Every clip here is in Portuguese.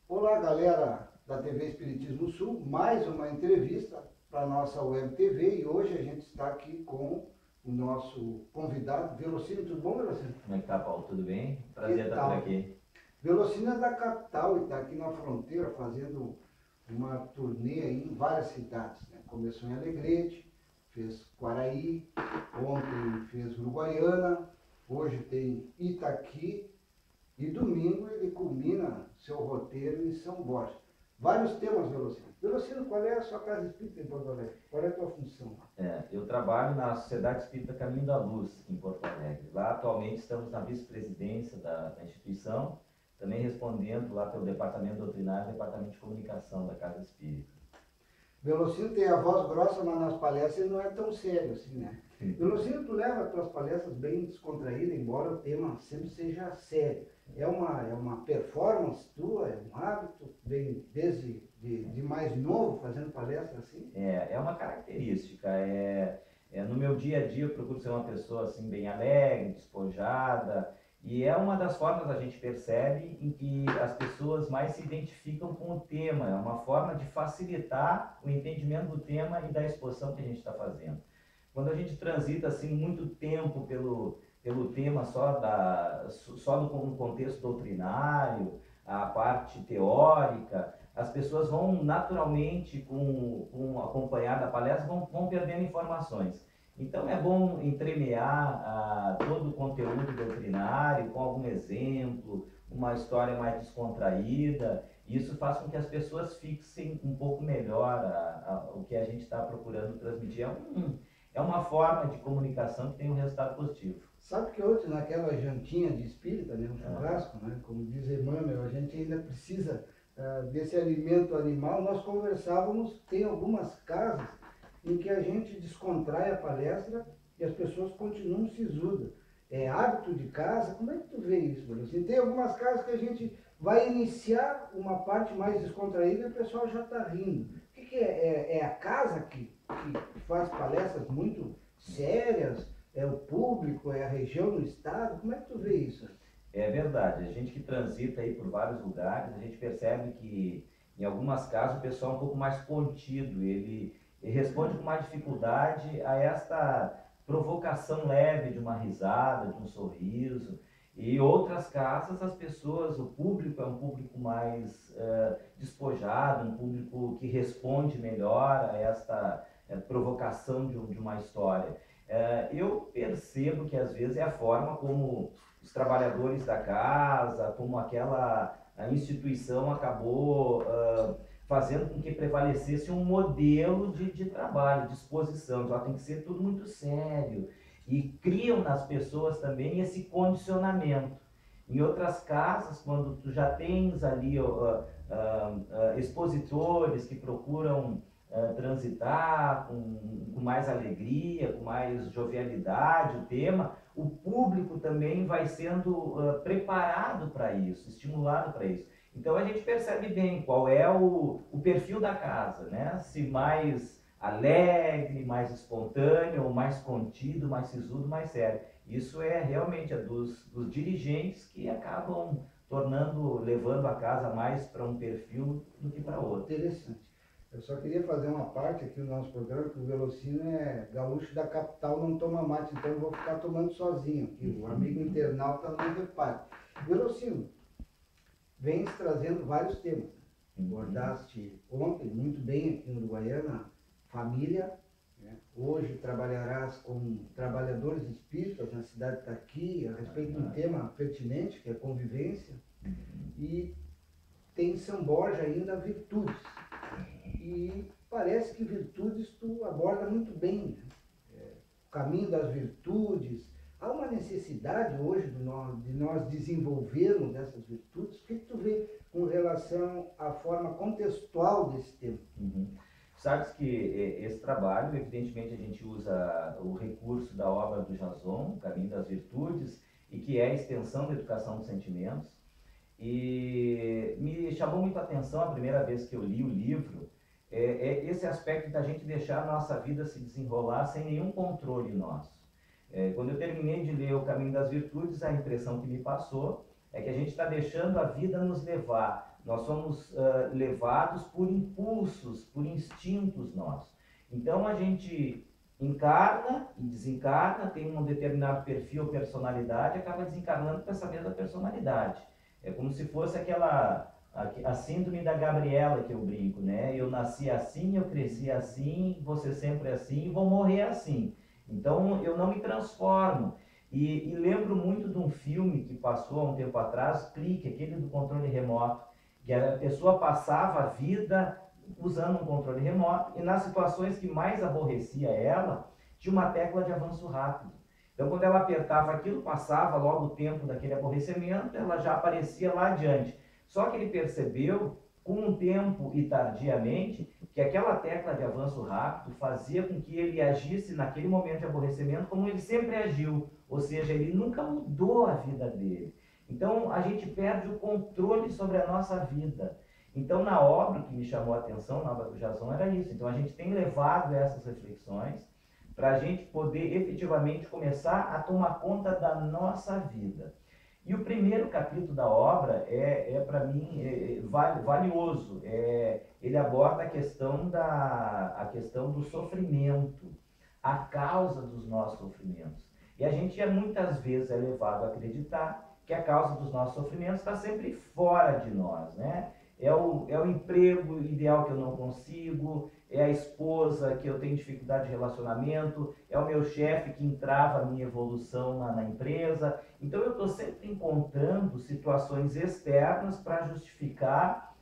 Olá, galera da TV Espiritismo Sul, mais uma entrevista para a nossa Web TV e hoje a gente está aqui com o nosso convidado, Velocínio. Tudo bom, Velocínio? Como é que tá, Paulo? Tudo bem? Prazer estar por aqui. Velocínio é da capital e está aqui na fronteira fazendo uma turnê aí em várias cidades, né? Começou em Alegrete, fez Quaraí, ontem fez Uruguaiana, hoje tem Itaqui e domingo ele culmina seu roteiro em São Borja. Vários temas, Velocino. Velocino, qual é a sua casa espírita em Porto Alegre? Qual é a tua função? Eu trabalho na Sociedade Espírita Caminho da Luz, em Porto Alegre. Lá, atualmente, estamos na vice-presidência da instituição, também respondendo lá pelo Departamento Doutrinário e Departamento de Comunicação da Casa Espírita. Velocino tem a voz grossa, mas nas palestras ele não é tão sério assim, né? Velocino, tu leva as tuas palestras bem descontraídas, embora o tema sempre seja sério. É uma performance tua, é um hábito, vem desde de mais novo fazendo palestra assim? É uma característica. No meu dia a dia eu procuro ser uma pessoa assim bem alegre, despojada, e é uma das formas a gente percebe em que as pessoas mais se identificam com o tema. É uma forma de facilitar o entendimento do tema e da exposição que a gente está fazendo. Quando a gente transita assim muito tempo pelo tema só no contexto doutrinário, a parte teórica, as pessoas vão naturalmente, com acompanhar da palestra, vão perdendo informações. Então é bom entremear todo o conteúdo doutrinário com algum exemplo, uma história mais descontraída. Isso faz com que as pessoas fixem um pouco melhor o que a gente está procurando transmitir. É uma forma de comunicação que tem um resultado positivo. Sabe que hoje, naquela jantinha de espírita, né, um churrasco, né, como diz Emmanuel, a gente ainda precisa desse alimento animal. Nós conversávamos, tem algumas casas em que a gente descontrai a palestra e as pessoas continuam sisudas. É hábito de casa. Como é que tu vê isso, Bruno? Assim, tem algumas casas que a gente vai iniciar uma parte mais descontraída e o pessoal já está rindo. O que é? É a casa que faz palestras muito sérias? É o público? É a região do estado? Como é que tu vê isso? É verdade, a gente que transita aí por vários lugares, a gente percebe que em algumas casas o pessoal é um pouco mais contido, ele responde com mais dificuldade a esta provocação leve de uma risada, de um sorriso. E outras casas, as pessoas, o público é um público mais despojado, um público que responde melhor a esta provocação de uma história. Eu percebo que às vezes é a forma como os trabalhadores da casa, como aquela instituição acabou fazendo com que prevalecesse um modelo de trabalho, de exposição. Então, tem que ser tudo muito sério. E criam nas pessoas também esse condicionamento. Em outras casas, quando tu já tens ali expositores que procuram transitar com mais alegria, com mais jovialidade o tema, o público também vai sendo preparado para isso, estimulado para isso. Então a gente percebe bem qual é o perfil da casa, né? Se mais alegre, mais espontâneo, ou mais contido, mais sisudo, mais sério. Isso é realmente dos dirigentes que acabam levando a casa mais para um perfil do que para outro. Interessante. Eu só queria fazer uma parte aqui no nosso programa, que o Velocino é gaúcho da capital, não toma mate, então eu vou ficar tomando sozinho aqui. O amigo internauta não repare. Velocino, vens trazendo vários temas. Abordaste ontem, muito bem aqui no Uruguaiana, família. Né? Hoje trabalharás com trabalhadores espíritas na cidade de Itaqui, a respeito de um tema pertinente, que é convivência. E tem em São Borja ainda virtudes. E parece que virtudes tu aborda muito bem, né? O caminho das virtudes. Há uma necessidade hoje de nós desenvolvermos essas virtudes. O que tu vê com relação à forma contextual desse tema? Sabes que esse trabalho, evidentemente, a gente usa o recurso da obra do Jason, O Caminho das Virtudes, e que é a extensão da educação dos sentimentos. E me chamou muito a atenção a primeira vez que eu li o livro, esse aspecto da gente deixar a nossa vida se desenrolar sem nenhum controle nosso. Quando eu terminei de ler O Caminho das Virtudes, a impressão que me passou é que a gente está deixando a vida nos levar. Nós somos levados por impulsos, por instintos nossos. Então a gente encarna e desencarna, tem um determinado perfil ou personalidade, acaba desencarnando com essa mesma personalidade. É como se fosse a síndrome da Gabriela que eu brinco, né? Eu nasci assim, eu cresci assim, você sempre assim e vou morrer assim. Então eu não me transformo. E lembro muito de um filme que passou há um tempo atrás, Clique, aquele do controle remoto, que a pessoa passava a vida usando um controle remoto e nas situações que mais aborrecia ela, tinha uma tecla de avanço rápido. Então quando ela apertava aquilo, passava logo o tempo daquele aborrecimento, ela já aparecia lá adiante. Só que ele percebeu, com o tempo e tardiamente, que aquela tecla de avanço rápido fazia com que ele agisse naquele momento de aborrecimento como ele sempre agiu, ou seja, ele nunca mudou a vida dele. Então a gente perde o controle sobre a nossa vida. Então na obra que me chamou a atenção, na obra do Jason, era isso. Então a gente tem levado essas reflexões para a gente poder efetivamente começar a tomar conta da nossa vida. E o primeiro capítulo da obra para mim, valioso. Ele aborda a questão do sofrimento, a causa dos nossos sofrimentos. E a gente muitas vezes é levado a acreditar que a causa dos nossos sofrimentos está sempre fora de nós, né? É o emprego ideal que eu não consigo, é a esposa que eu tenho dificuldade de relacionamento, é o meu chefe que entrava a minha evolução na empresa. Então eu estou sempre encontrando situações externas para justificar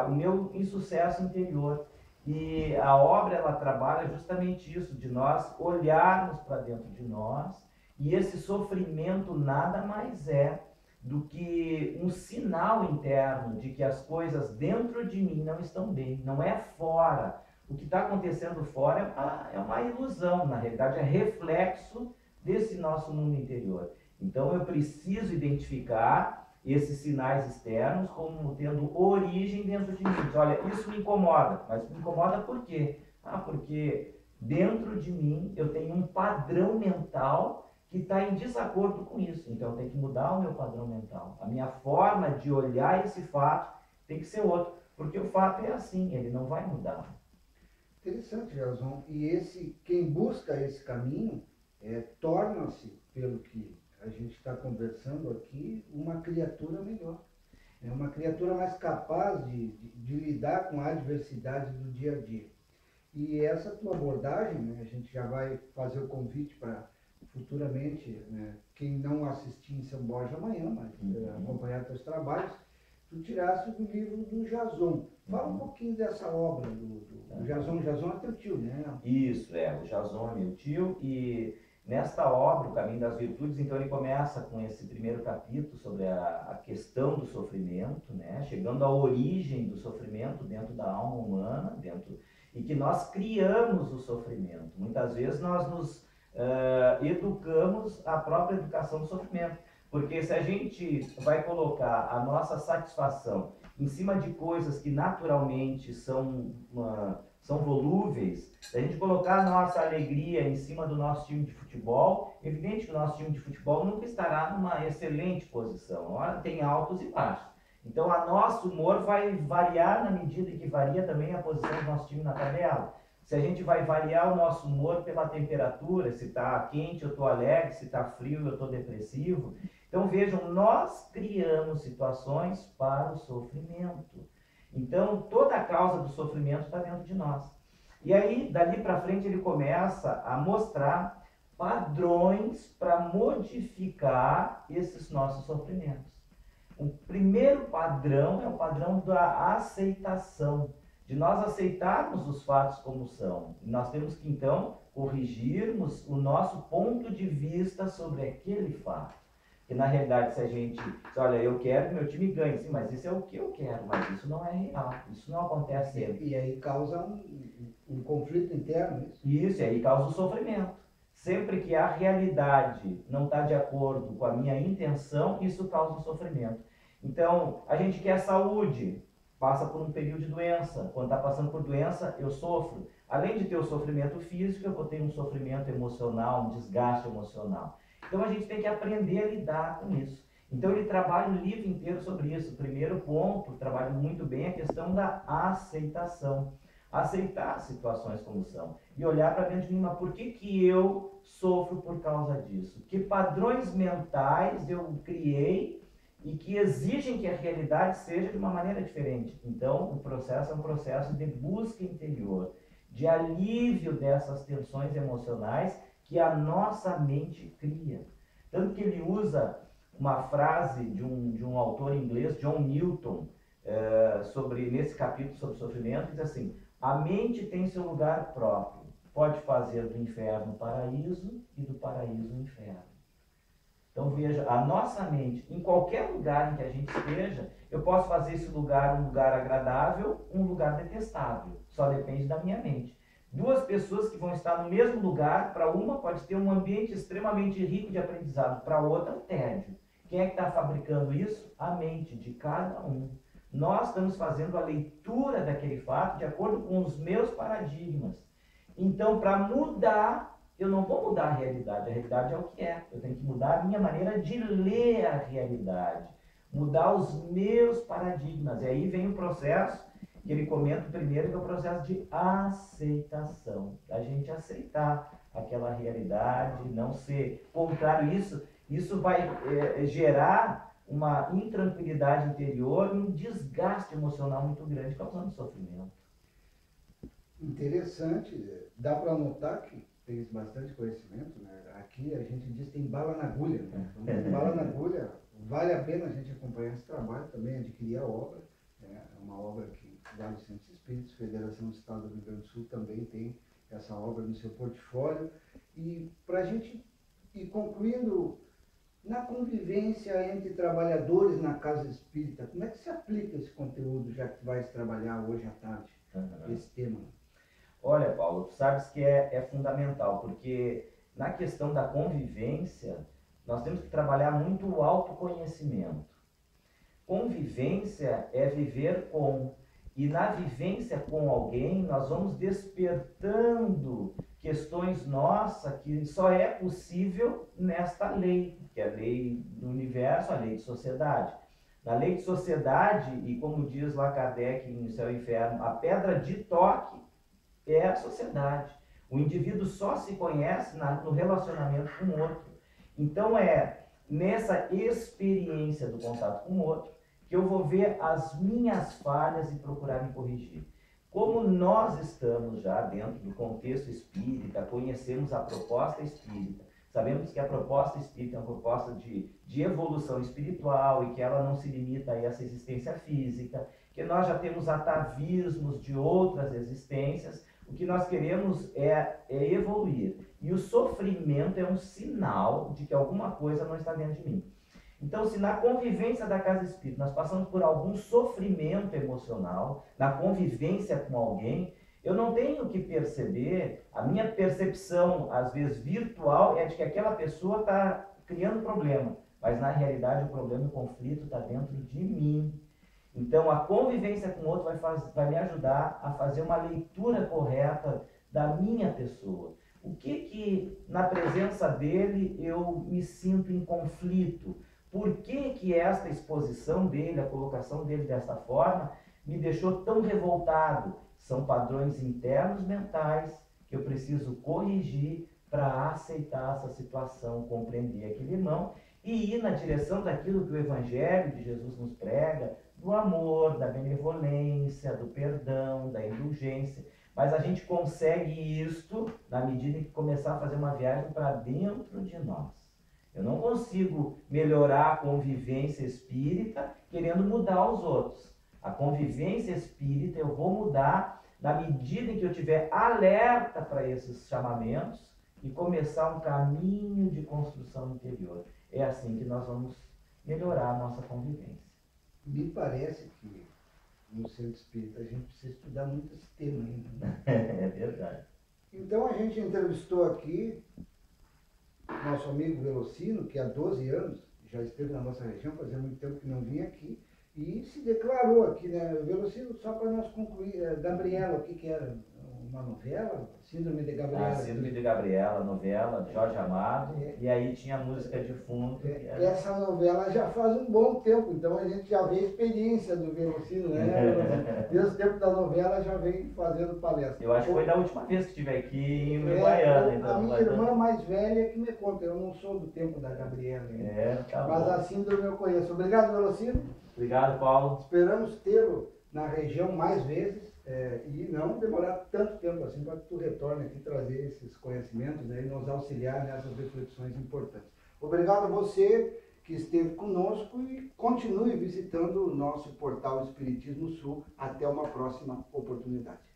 o meu insucesso interior. E a obra ela trabalha justamente isso, de nós olharmos para dentro de nós, e esse sofrimento nada mais é do que um sinal interno de que as coisas dentro de mim não estão bem, não é fora. O que está acontecendo fora é uma ilusão, na realidade é reflexo desse nosso mundo interior. Então eu preciso identificar esses sinais externos como tendo origem dentro de mim. Olha, isso me incomoda, mas me incomoda por quê? Porque dentro de mim eu tenho um padrão mental que está em desacordo com isso. Então eu tenho que mudar o meu padrão mental. A minha forma de olhar esse fato tem que ser outra, porque o fato é assim, ele não vai mudar. Interessante, Jason. E quem busca esse caminho torna-se, pelo que a gente está conversando aqui, uma criatura melhor. É uma criatura mais capaz de lidar com a adversidade do dia a dia. E essa tua abordagem, né, a gente já vai fazer o convite para futuramente, né, quem não assistir em São Borja amanhã, mas acompanhar teus trabalhos, tu tiraste do livro do Jason. Fala um pouquinho dessa obra do Jason. O Jason é teu tio, né? Isso, o Jason é meu tio, e nesta obra, O Caminho das Virtudes, então ele começa com esse primeiro capítulo sobre a questão do sofrimento, né? Chegando à origem do sofrimento dentro da alma humana, e que nós criamos o sofrimento. Muitas vezes nós nos educamos a própria educação do sofrimento, porque se a gente vai colocar a nossa satisfação em cima de coisas que naturalmente são volúveis, se a gente colocar a nossa alegria em cima do nosso time de futebol, evidente que o nosso time de futebol nunca estará numa excelente posição, tem altos e baixos. Então, o nosso humor vai variar na medida em que varia também a posição do nosso time na tabela. Se a gente vai variar o nosso humor pela temperatura, se está quente eu estou alegre, se está frio eu estou depressivo. Então vejam, nós criamos situações para o sofrimento. Então toda a causa do sofrimento está dentro de nós. E aí, dali para frente, ele começa a mostrar padrões para modificar esses nossos sofrimentos. O primeiro padrão é o padrão da aceitação, de nós aceitarmos os fatos como são. Nós temos que, então, corrigirmos o nosso ponto de vista sobre aquele fato. Que, na realidade, se a gente diz, olha, eu quero que meu time ganhe, sim, mas isso é o que eu quero, mas isso não é real, isso não acontece sempre. E aí causa um conflito interno, isso? Isso, e aí causa o sofrimento. Sempre que a realidade não está de acordo com a minha intenção, isso causa um sofrimento. Então, a gente quer saúde, passa por um período de doença. Quando está passando por doença, eu sofro. Além de ter o sofrimento físico, eu vou ter um sofrimento emocional, um desgaste emocional. Então a gente tem que aprender a lidar com isso. Então ele trabalha o livro inteiro sobre isso. O primeiro ponto, trabalha muito bem a questão da aceitação. Aceitar situações como são. E olhar para dentro de mim, mas por que que eu sofro por causa disso? Que padrões mentais eu criei e que exigem que a realidade seja de uma maneira diferente. Então, o processo é um processo de busca interior, de alívio dessas tensões emocionais que a nossa mente cria. Tanto que ele usa uma frase de um autor inglês, John Milton, nesse capítulo sobre sofrimento, diz assim: a mente tem seu lugar próprio, pode fazer do inferno paraíso e do paraíso inferno. Então veja, a nossa mente, em qualquer lugar em que a gente esteja, eu posso fazer esse lugar um lugar agradável, um lugar detestável, só depende da minha mente. Duas pessoas que vão estar no mesmo lugar, para uma pode ter um ambiente extremamente rico de aprendizado, para outra tédio. Quem é que está fabricando isso? A mente de cada um. Nós estamos fazendo a leitura daquele fato de acordo com os meus paradigmas. Então, para mudar, eu não vou mudar a realidade é o que é. Eu tenho que mudar a minha maneira de ler a realidade, mudar os meus paradigmas. E aí vem o processo que ele comenta primeiro, que é o processo de aceitação. A gente aceitar aquela realidade, não ser contrário a isso. Isso vai gerar uma intranquilidade interior e um desgaste emocional muito grande, causando sofrimento. Interessante, dá para notar que tem bastante conhecimento, né? Aqui a gente diz que tem bala na agulha, né? Então, tem bala na agulha, vale a pena a gente acompanhar esse trabalho, também adquirir a obra, né? É uma obra que vários centros espíritos, Federação do Estado do Rio Grande do Sul também tem essa obra no seu portfólio. E para a gente ir concluindo, na convivência entre trabalhadores na casa espírita, como é que se aplica esse conteúdo, já que vai trabalhar hoje à tarde, esse tema? Olha, Paulo, tu sabes que é fundamental, porque na questão da convivência, nós temos que trabalhar muito o autoconhecimento. Convivência é viver com, e na vivência com alguém, nós vamos despertando questões nossas que só é possível nesta lei, que é a lei do universo, a lei de sociedade. Na lei de sociedade, e como diz lá Kardec em Céu e Inferno, a pedra de toque é a sociedade. O indivíduo só se conhece no relacionamento com o outro. Então é nessa experiência do contato com o outro que eu vou ver as minhas falhas e procurar me corrigir. Como nós estamos já dentro do contexto espírita, conhecemos a proposta espírita, sabemos que a proposta espírita é uma proposta de evolução espiritual e que ela não se limita a essa existência física, que nós já temos atavismos de outras existências. O que nós queremos é evoluir. E o sofrimento é um sinal de que alguma coisa não está dentro de mim. Então, se na convivência da casa espírita nós passamos por algum sofrimento emocional, na convivência com alguém, eu não tenho que perceber, a minha percepção, às vezes virtual, é de que aquela pessoa está criando problema. Mas na realidade o problema, o conflito está dentro de mim. Então, a convivência com o outro vai me ajudar a fazer uma leitura correta da minha pessoa. O que na presença dele eu me sinto em conflito? Por que esta exposição dele, a colocação dele dessa forma, me deixou tão revoltado? São padrões internos mentais que eu preciso corrigir para aceitar essa situação, compreender aquele irmão e ir na direção daquilo que o Evangelho de Jesus nos prega, do amor, da benevolência, do perdão, da indulgência. Mas a gente consegue isto na medida em que começar a fazer uma viagem para dentro de nós. Eu não consigo melhorar a convivência espírita querendo mudar os outros. A convivência espírita eu vou mudar na medida em que eu tiver alerta para esses chamamentos e começar um caminho de construção interior. É assim que nós vamos melhorar a nossa convivência. Me parece que no centro espírita a gente precisa estudar muito esse tema ainda. É verdade. Então a gente entrevistou aqui nosso amigo Velocino, que há 12 anos já esteve na nossa região, fazia muito tempo que não vinha aqui, e se declarou aqui, né? Velocino, só para nós concluir, Gabriela, o que era? uma novela, Síndrome de A Gabriela. Síndrome de Gabriela, novela, de Jorge Amado, e aí tinha a música de fundo. Que era... Essa novela já faz um bom tempo, então a gente já vê a experiência do Velocino, né? Desde o tempo da novela já vem fazendo palestra. Eu acho que foi da última vez que estive aqui em É, Uruguaiana. Então, a minha irmã mais velha que me conta, eu não sou do tempo da Gabriela ainda. tá Mas bom. a Síndrome eu conheço. Obrigado, Velocino. Obrigado, Paulo. Esperamos tê-lo na região mais vezes e não demorar tanto tempo assim para que tu retorne aqui trazer esses conhecimentos, né, e nos auxiliar nessas reflexões importantes. Obrigado a você que esteve conosco e continue visitando o nosso portal Espiritismo Sul. Até uma próxima oportunidade.